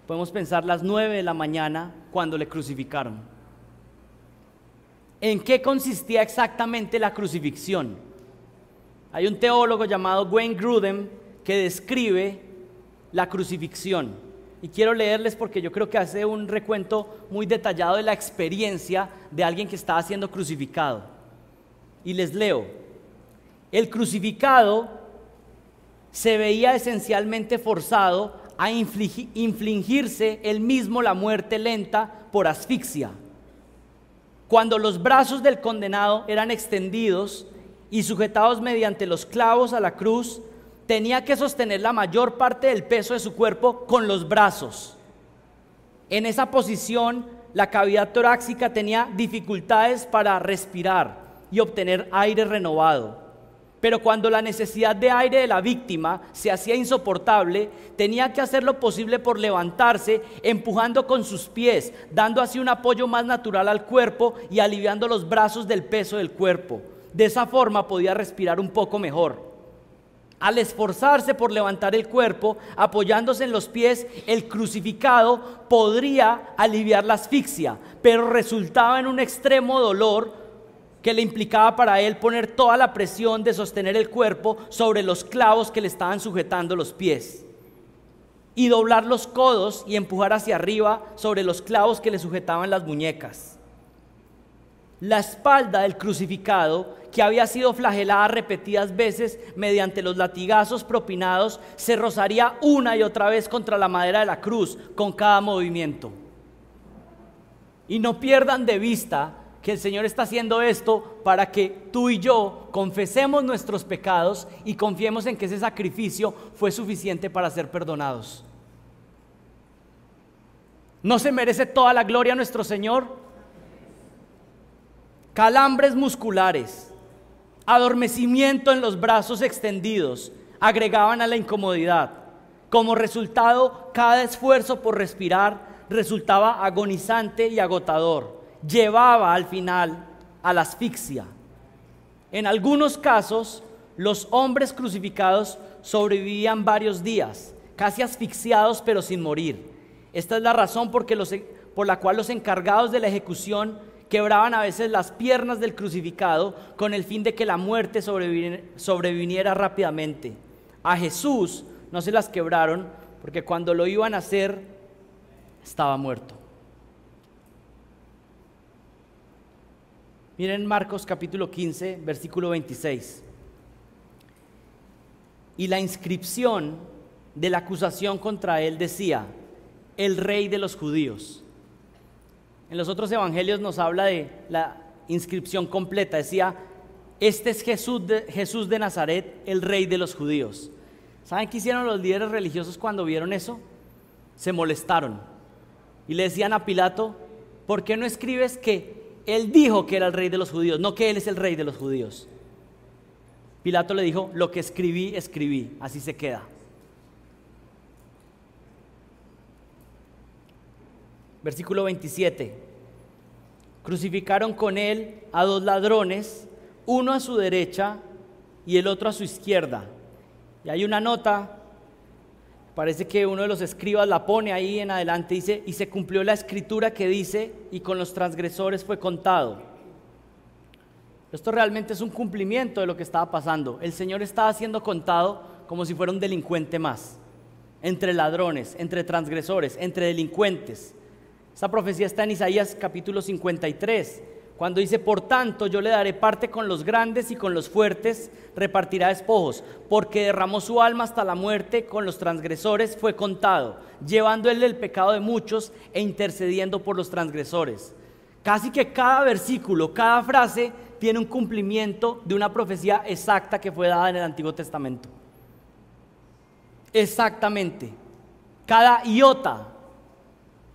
podemos pensar las 9 de la mañana, cuando le crucificaron. ¿En qué consistía exactamente la crucifixión? Hay un teólogo llamado Wayne Grudem que describe la crucifixión. Y quiero leerles porque yo creo que hace un recuento muy detallado de la experiencia de alguien que estaba siendo crucificado. Y les leo: el crucificado se veía esencialmente forzado a infligirse él mismo la muerte lenta por asfixia. Cuando los brazos del condenado eran extendidos y sujetados mediante los clavos a la cruz, tenía que sostener la mayor parte del peso de su cuerpo con los brazos. En esa posición, la cavidad torácica tenía dificultades para respirar y obtener aire renovado. Pero cuando la necesidad de aire de la víctima se hacía insoportable, tenía que hacer lo posible por levantarse, empujando con sus pies, dando así un apoyo más natural al cuerpo y aliviando los brazos del peso del cuerpo. De esa forma podía respirar un poco mejor. Al esforzarse por levantar el cuerpo, apoyándose en los pies, el crucificado podría aliviar la asfixia, pero resultaba en un extremo dolor que le implicaba para él poner toda la presión de sostener el cuerpo sobre los clavos que le estaban sujetando los pies, y doblar los codos y empujar hacia arriba sobre los clavos que le sujetaban las muñecas. La espalda del crucificado, que había sido flagelada repetidas veces mediante los latigazos propinados, se rozaría una y otra vez contra la madera de la cruz con cada movimiento. Y no pierdan de vista que el Señor está haciendo esto para que tú y yo confesemos nuestros pecados y confiemos en que ese sacrificio fue suficiente para ser perdonados. ¿No se merece toda la gloria a nuestro Señor? Calambres musculares, adormecimiento en los brazos extendidos agregaban a la incomodidad. Como resultado, cada esfuerzo por respirar resultaba agonizante y agotador. Llevaba al final a la asfixia. En algunos casos, los hombres crucificados sobrevivían varios días, casi asfixiados pero sin morir. Esta es la razón por la cual los encargados de la ejecución quebraban a veces las piernas del crucificado con el fin de que la muerte sobreviniera rápidamente. A Jesús no se las quebraron porque cuando lo iban a hacer estaba muerto. Miren Marcos capítulo 15, versículo 26. Y la inscripción de la acusación contra él decía: el Rey de los Judíos. En los otros evangelios nos habla de la inscripción completa. Decía: este es Jesús de Nazaret, el Rey de los Judíos. ¿Saben qué hicieron los líderes religiosos cuando vieron eso? Se molestaron y le decían a Pilato: ¿por qué no escribes que él dijo que era el Rey de los Judíos, no que él es el Rey de los Judíos? Pilato le dijo: lo que escribí, escribí, así se queda. Versículo 27. Crucificaron con él a 2 ladrones, uno a su derecha y el otro a su izquierda. Y hay una nota, parece que uno de los escribas la pone ahí en adelante, dice: y se cumplió la escritura que dice: y con los transgresores fue contado. Esto realmente es un cumplimiento de lo que estaba pasando. El Señor estaba siendo contado como si fuera un delincuente más, entre ladrones, entre transgresores, entre delincuentes. Esa profecía está en Isaías capítulo 53, cuando dice: por tanto yo le daré parte con los grandes y con los fuertes repartirá despojos, porque derramó su alma hasta la muerte, con los transgresores fue contado, llevando él el pecado de muchos e intercediendo por los transgresores. Casi que cada versículo, cada frase tiene un cumplimiento de una profecía exacta que fue dada en el Antiguo Testamento. Exactamente, cada iota,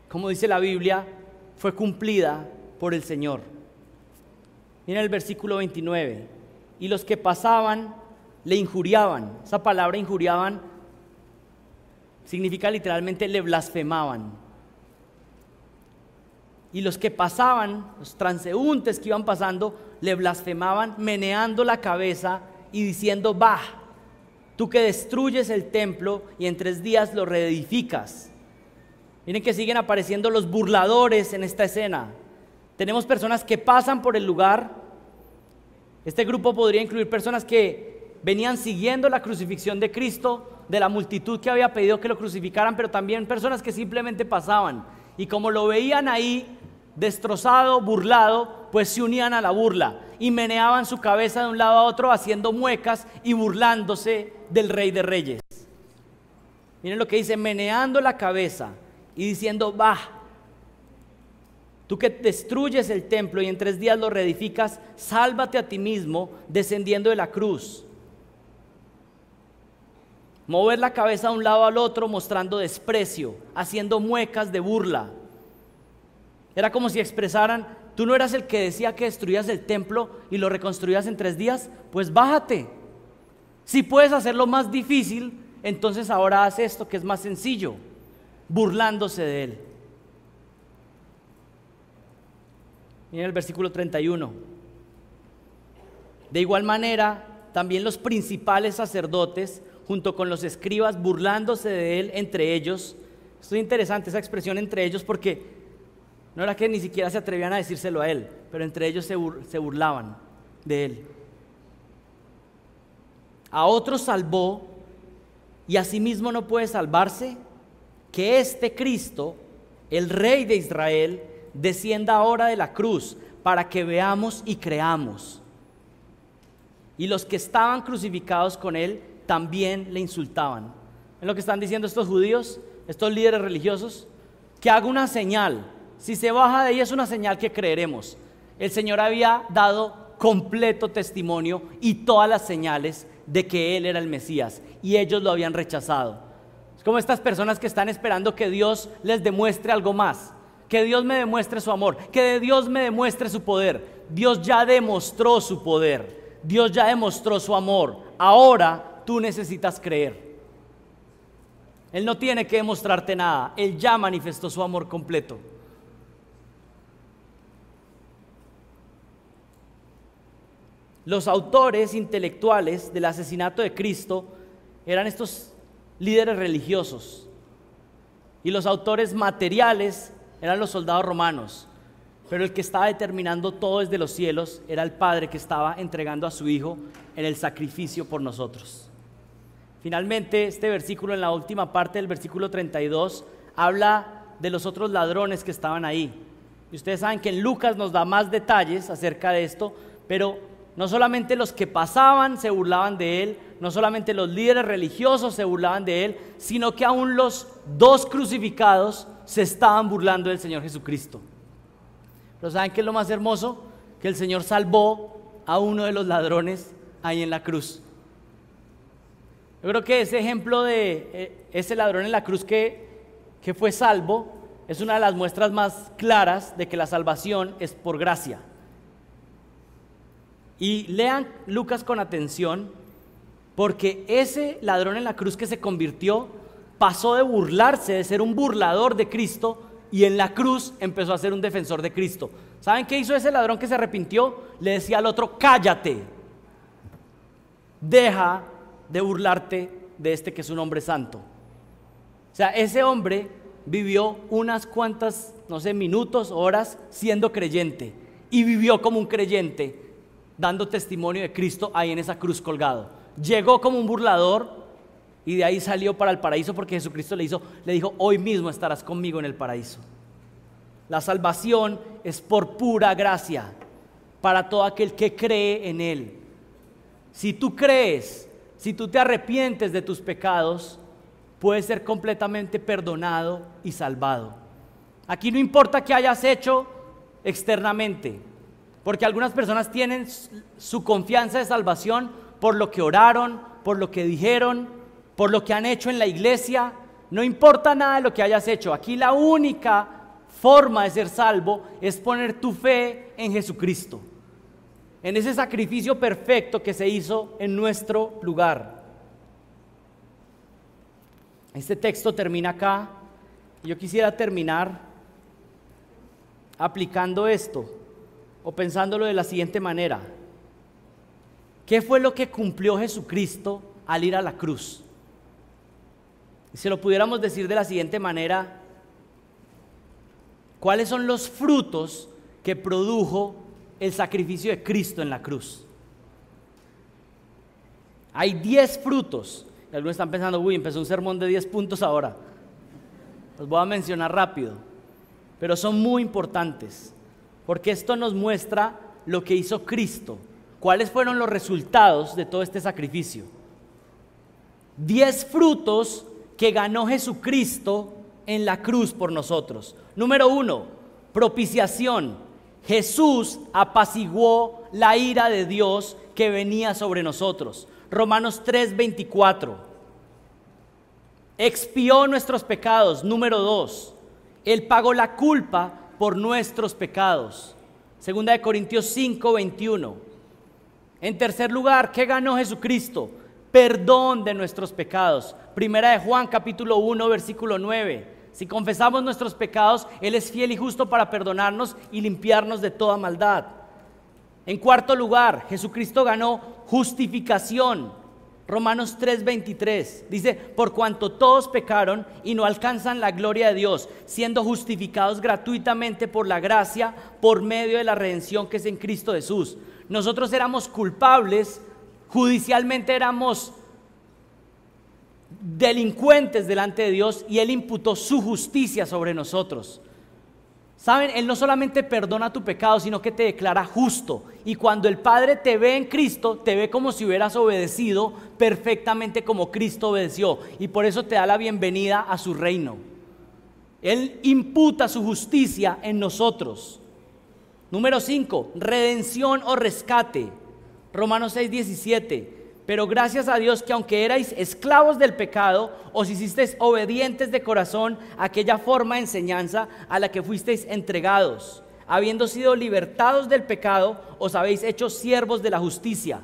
como dice la Biblia, fue cumplida por el Señor. Miren el versículo 29. Y los que pasaban le injuriaban. Esa palabra injuriaban significa literalmente le blasfemaban. Y los que pasaban, los transeúntes que iban pasando, le blasfemaban meneando la cabeza y diciendo: bah, tú que destruyes el templo y en 3 días lo reedificas. Miren que siguen apareciendo los burladores en esta escena. Tenemos personas que pasan por el lugar. Este grupo podría incluir personas que venían siguiendo la crucifixión de Cristo, de la multitud que había pedido que lo crucificaran, pero también personas que simplemente pasaban. Y como lo veían ahí, destrozado, burlado, pues se unían a la burla y meneaban su cabeza de un lado a otro haciendo muecas y burlándose del Rey de Reyes. Miren lo que dice: meneando la cabeza y diciendo: bah, tú que destruyes el templo y en 3 días lo reedificas, sálvate a ti mismo descendiendo de la cruz. Mover la cabeza de un lado al otro mostrando desprecio, haciendo muecas de burla. Era como si expresaran: tú no eras el que decía que destruías el templo y lo reconstruías en 3 días, pues bájate. Si puedes hacerlo más difícil, entonces ahora haz esto que es más sencillo, burlándose de él. Miren el versículo 31. De igual manera, también los principales sacerdotes, junto con los escribas, burlándose de él entre ellos. Esto es interesante, esa expresión entre ellos, porque no era que ni siquiera se atrevían a decírselo a él, pero entre ellos se burlaban de él. A otros salvó y asimismo no puede salvarse. Que este Cristo, el Rey de Israel, descienda ahora de la cruz para que veamos y creamos. Y los que estaban crucificados con él también le insultaban. ¿Es lo que están diciendo estos judíos, estos líderes religiosos? Que haga una señal Si se baja de ahí es una señal que creeremos. El Señor había dado completo testimonio y todas las señales de que Él era el Mesías, y ellos lo habían rechazado. Es como estas personas que están esperando que Dios les demuestre algo más, que Dios me demuestre su amor, que Dios me demuestre su poder. Dios ya demostró su poder, Dios ya demostró su amor. Ahora tú necesitas creer. Él no tiene que demostrarte nada, Él ya manifestó su amor completo. Los autores intelectuales del asesinato de Cristo eran estos líderes religiosos, y los autores materiales eran los soldados romanos, pero el que estaba determinando todo desde los cielos era el Padre, que estaba entregando a su Hijo en el sacrificio por nosotros. Finalmente, este versículo, en la última parte del versículo 32, habla de los otros ladrones que estaban ahí. Y ustedes saben que en Lucas nos da más detalles acerca de esto, pero no solamente los que pasaban se burlaban de él, no solamente los líderes religiosos se burlaban de él, sino que aún los dos crucificados se estaban burlando del Señor Jesucristo. Pero ¿saben qué es lo más hermoso? Que el Señor salvó a uno de los ladrones ahí en la cruz. Yo creo que ese ejemplo de ese ladrón en la cruz que fue salvo es una de las muestras más claras de que la salvación es por gracia. Y lean Lucas con atención, porque ese ladrón en la cruz que se convirtió pasó de burlarse, de ser un burlador de Cristo, y en la cruz empezó a ser un defensor de Cristo. ¿Saben qué hizo ese ladrón que se arrepintió? Le decía al otro: cállate, deja de burlarte de este que es un hombre santo. O sea, ese hombre vivió unas cuantas, no sé, minutos, horas siendo creyente, y vivió como un creyente, dando testimonio de Cristo ahí en esa cruz colgado. Llegó como un burlador y de ahí salió para el paraíso, porque Jesucristo le dijo: hoy mismo estarás conmigo en el paraíso. La salvación es por pura gracia para todo aquel que cree en Él. Si tú crees, si tú te arrepientes de tus pecados, puedes ser completamente perdonado y salvado. Aquí no importa qué hayas hecho externamente, porque algunas personas tienen su confianza de salvación por lo que oraron, por lo que dijeron, por lo que han hecho en la iglesia. No importa nada de lo que hayas hecho. Aquí la única forma de ser salvo es poner tu fe en Jesucristo, en ese sacrificio perfecto que se hizo en nuestro lugar. Este texto termina acá. Yo quisiera terminar aplicando esto, o pensándolo de la siguiente manera: ¿qué fue lo que cumplió Jesucristo al ir a la cruz? Y si lo pudiéramos decir de la siguiente manera: ¿cuáles son los frutos que produjo el sacrificio de Cristo en la cruz? Hay 10 frutos. Y algunos están pensando: uy, empezó un sermón de 10 puntos ahora. Los voy a mencionar rápido, pero son muy importantes, porque esto nos muestra lo que hizo Cristo. ¿Cuáles fueron los resultados de todo este sacrificio? 10 frutos que ganó Jesucristo en la cruz por nosotros. Número 1, propiciación. Jesús apaciguó la ira de Dios que venía sobre nosotros. Romanos 3:24. Expió nuestros pecados. Número 2, Él pagó la culpa por nuestros pecados. Segunda de Corintios 5:21. En tercer lugar, ¿qué ganó Jesucristo? Perdón de nuestros pecados. Primera de Juan capítulo 1 versículo 9. Si confesamos nuestros pecados, Él es fiel y justo para perdonarnos y limpiarnos de toda maldad. En cuarto lugar, Jesucristo ganó justificación. Romanos 3:23 dice: por cuanto todos pecaron y no alcanzan la gloria de Dios, siendo justificados gratuitamente por la gracia, por medio de la redención que es en Cristo Jesús. Nosotros éramos culpables, judicialmente éramos delincuentes delante de Dios, y Él imputó su justicia sobre nosotros. ¿Saben? Él no solamente perdona tu pecado, sino que te declara justo. Y cuando el Padre te ve en Cristo, te ve como si hubieras obedecido perfectamente como Cristo obedeció. Y por eso te da la bienvenida a su reino. Él imputa su justicia en nosotros. Número 5, redención o rescate. Romanos 6:17. Pero gracias a Dios que aunque erais esclavos del pecado, os hicisteis obedientes de corazón a aquella forma de enseñanza a la que fuisteis entregados. Habiendo sido libertados del pecado, os habéis hecho siervos de la justicia.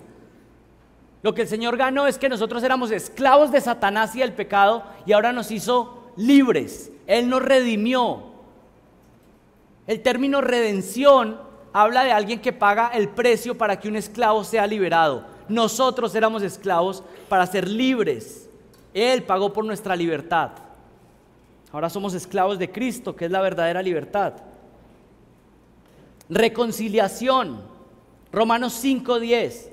Lo que el Señor ganó es que nosotros éramos esclavos de Satanás y del pecado, y ahora nos hizo libres. Él nos redimió. El término redención habla de alguien que paga el precio para que un esclavo sea liberado. Nosotros éramos esclavos para ser libres. Él pagó por nuestra libertad. Ahora somos esclavos de Cristo, que es la verdadera libertad. Reconciliación. Romanos 5:10.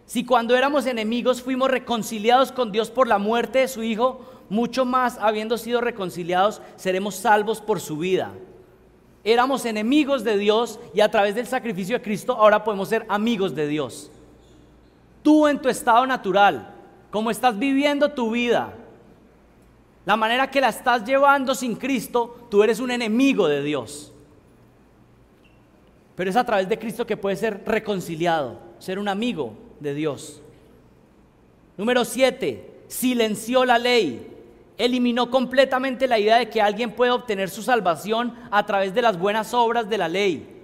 Si cuando éramos enemigos fuimos reconciliados con Dios por la muerte de su Hijo, mucho más, habiendo sido reconciliados, seremos salvos por su vida. Éramos enemigos de Dios y a través del sacrificio de Cristo ahora podemos ser amigos de Dios. Tú en tu estado natural, como estás viviendo tu vida, la manera que la estás llevando sin Cristo, tú eres un enemigo de Dios. Pero es a través de Cristo que puedes ser reconciliado, ser un amigo de Dios. Número 7, silenció la ley. Eliminó completamente la idea de que alguien puede obtener su salvación a través de las buenas obras de la ley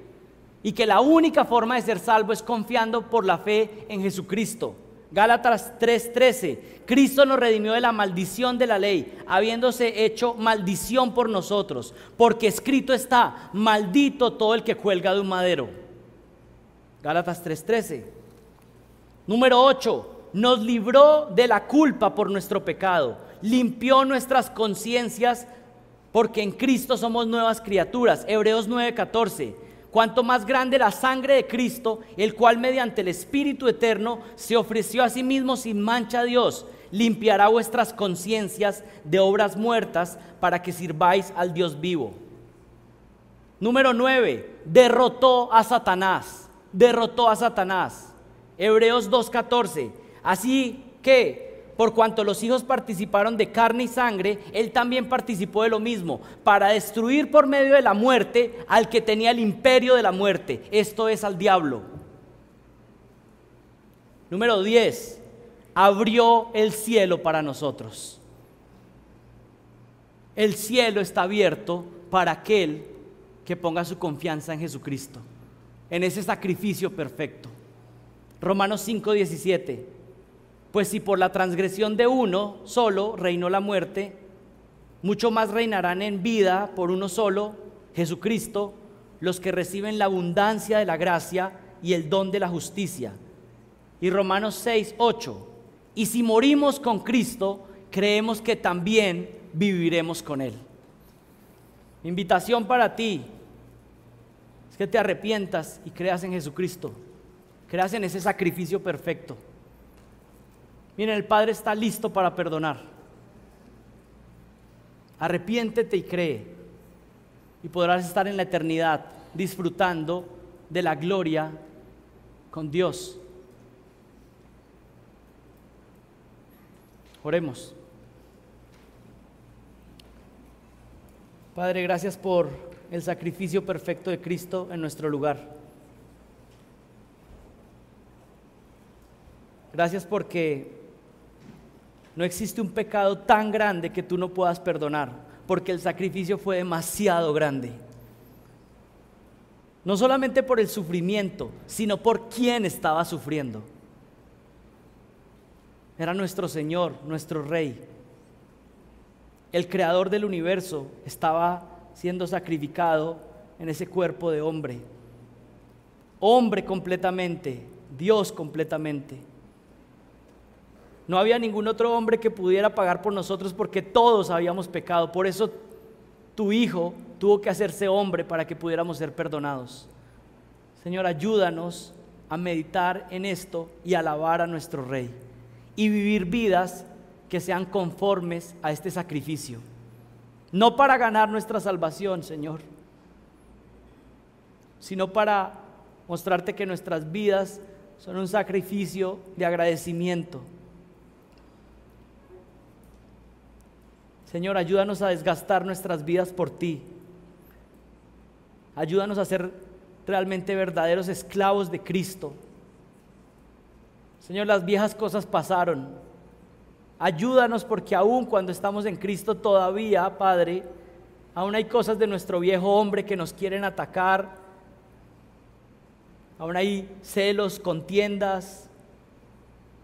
y que la única forma de ser salvo es confiando por la fe en Jesucristo. Gálatas 3:13. Cristo nos redimió de la maldición de la ley, habiéndose hecho maldición por nosotros, porque escrito está: maldito todo el que cuelga de un madero. Gálatas 3:13. Número 8. Nos libró de la culpa por nuestro pecado, limpió nuestras conciencias porque en Cristo somos nuevas criaturas. Hebreos 9:14. Cuanto más grande la sangre de Cristo, el cual mediante el Espíritu eterno se ofreció a sí mismo sin mancha a Dios, limpiará vuestras conciencias de obras muertas para que sirváis al Dios vivo. Número 9, derrotó a Satanás. Derrotó a Satanás. Hebreos 2:14. Así que, por cuanto los hijos participaron de carne y sangre, él también participó de lo mismo, para destruir por medio de la muerte al que tenía el imperio de la muerte, esto es, al diablo. Número 10, abrió el cielo para nosotros. El cielo está abierto para aquel que ponga su confianza en Jesucristo, en ese sacrificio perfecto. Romanos 5:17. Pues si por la transgresión de uno solo reinó la muerte, mucho más reinarán en vida por uno solo, Jesucristo, los que reciben la abundancia de la gracia y el don de la justicia. Y Romanos 6:8. Y si morimos con Cristo, creemos que también viviremos con Él. Mi invitación para ti es que te arrepientas y creas en Jesucristo, creas en ese sacrificio perfecto. Miren, el Padre está listo para perdonar. Arrepiéntete y cree, y podrás estar en la eternidad disfrutando de la gloria con Dios. Oremos. Padre, gracias por el sacrificio perfecto de Cristo en nuestro lugar. Gracias porque no existe un pecado tan grande que tú no puedas perdonar, porque el sacrificio fue demasiado grande. No solamente por el sufrimiento, sino por quien estaba sufriendo. Era nuestro Señor, nuestro Rey. El creador del universo estaba siendo sacrificado en ese cuerpo de hombre. Hombre completamente, Dios completamente. No había ningún otro hombre que pudiera pagar por nosotros porque todos habíamos pecado. Por eso tu Hijo tuvo que hacerse hombre para que pudiéramos ser perdonados. Señor, ayúdanos a meditar en esto y alabar a nuestro Rey y vivir vidas que sean conformes a este sacrificio. No para ganar nuestra salvación, Señor, sino para mostrarte que nuestras vidas son un sacrificio de agradecimiento. Señor, ayúdanos a desgastar nuestras vidas por ti. Ayúdanos a ser realmente verdaderos esclavos de Cristo. Señor, las viejas cosas pasaron. Ayúdanos porque aún cuando estamos en Cristo todavía, Padre, aún hay cosas de nuestro viejo hombre que nos quieren atacar. Aún hay celos, contiendas,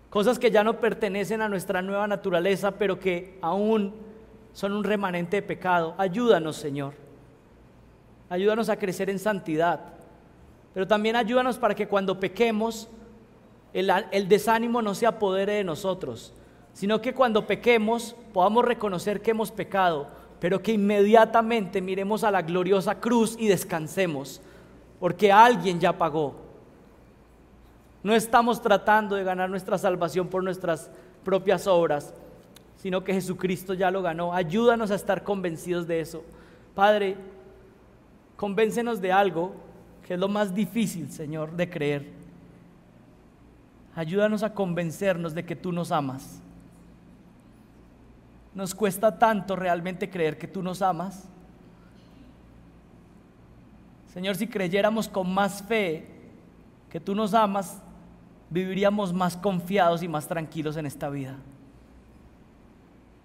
cosas que ya no pertenecen a nuestra nueva naturaleza, pero que aún son un remanente de pecado. Ayúdanos, Señor. Ayúdanos a crecer en santidad. Pero también ayúdanos para que cuando pequemos, el desánimo no se apodere de nosotros, sino que cuando pequemos podamos reconocer que hemos pecado, pero que inmediatamente miremos a la gloriosa cruz y descansemos, porque alguien ya pagó. No estamos tratando de ganar nuestra salvación por nuestras propias obras, sino que Jesucristo ya lo ganó. Ayúdanos a estar convencidos de eso. Padre, convéncenos de algo que es lo más difícil, Señor, de creer. Ayúdanos a convencernos de que tú nos amas. Nos cuesta tanto realmente creer que tú nos amas. Señor, si creyéramos con más fe que tú nos amas, viviríamos más confiados y más tranquilos en esta vida,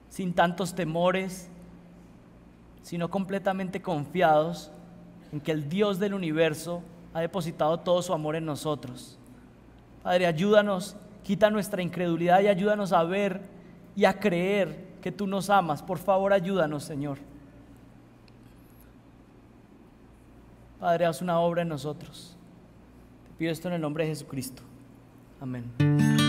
sin tantos temores, sino completamente confiados en que el Dios del universo ha depositado todo su amor en nosotros. Padre, ayúdanos, quita nuestra incredulidad y ayúdanos a ver y a creer que tú nos amas. Por favor, ayúdanos, Señor. Padre, haz una obra en nosotros. Te pido esto en el nombre de Jesucristo. Amén.